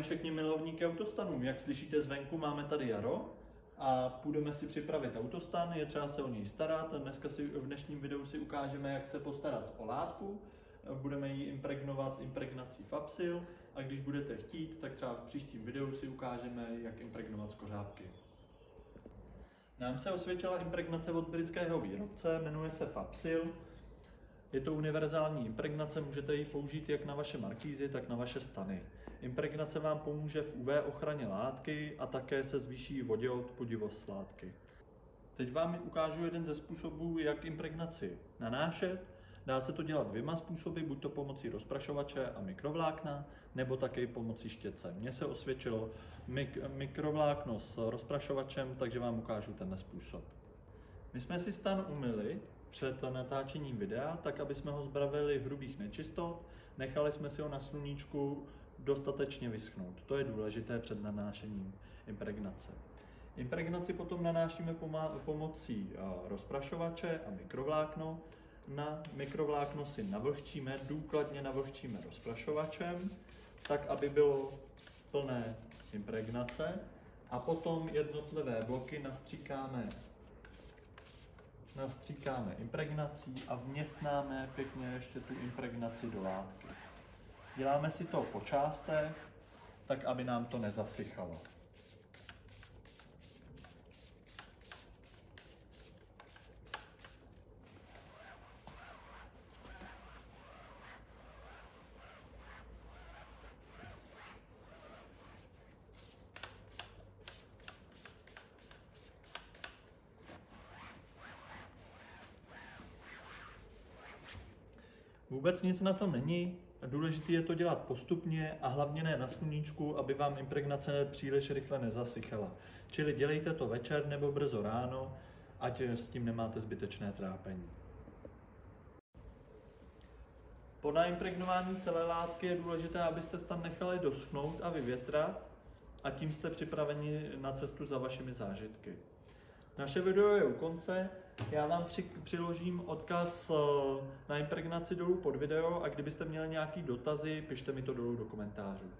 Zdravím všechny milovníky autostanů. Jak slyšíte zvenku, máme tady jaro a půjdeme si připravit autostan. Je třeba se o něj starat. V dnešním videu si ukážeme, jak se postarat o látku. Budeme ji impregnovat impregnací Fabsil a když budete chtít, tak třeba v příštím videu si ukážeme, jak impregnovat skořápky. Nám se osvědčila impregnace od britského výrobce, jmenuje se Fabsil. Je to univerzální impregnace, můžete ji použít jak na vaše markýzy, tak na vaše stany. Impregnace vám pomůže v UV ochraně látky a také se zvýší voděodpudivost látky. Teď vám ukážu jeden ze způsobů, jak impregnaci nanášet. Dá se to dělat dvěma způsoby, buď to pomocí rozprašovače a mikrovlákna, nebo také pomocí štětce. Mně se osvědčilo mikrovlákno s rozprašovačem, takže vám ukážu tenhle způsob. My jsme si stan umyli před natáčením videa, tak aby jsme ho zbavili hrubých nečistot, nechali jsme si ho na sluníčku dostatečně vyschnout. To je důležité před nanášením impregnace. Impregnaci potom nanášíme pomocí rozprašovače a mikrovlákno. Na mikrovlákno si navlhčíme, důkladně navlhčíme rozprašovačem, tak aby bylo plné impregnace a potom jednotlivé bloky nastříkáme impregnací a vměstnáme pěkně ještě tu impregnaci do látky. Děláme si to po částech, tak aby nám to nezasychalo. Vůbec nic na tom není, důležité je to dělat postupně a hlavně ne na sluníčku, aby vám impregnace příliš rychle nezasychala. Čili dělejte to večer nebo brzo ráno, ať s tím nemáte zbytečné trápení. Po naimpregnování celé látky je důležité, abyste stan nechali doschnout a vyvětrat a tím jste připraveni na cestu za vašimi zážitky. Naše video je u konce, já vám přiložím odkaz na impregnaci dolů pod video a kdybyste měli nějaké dotazy, pište mi to dolů do komentářů.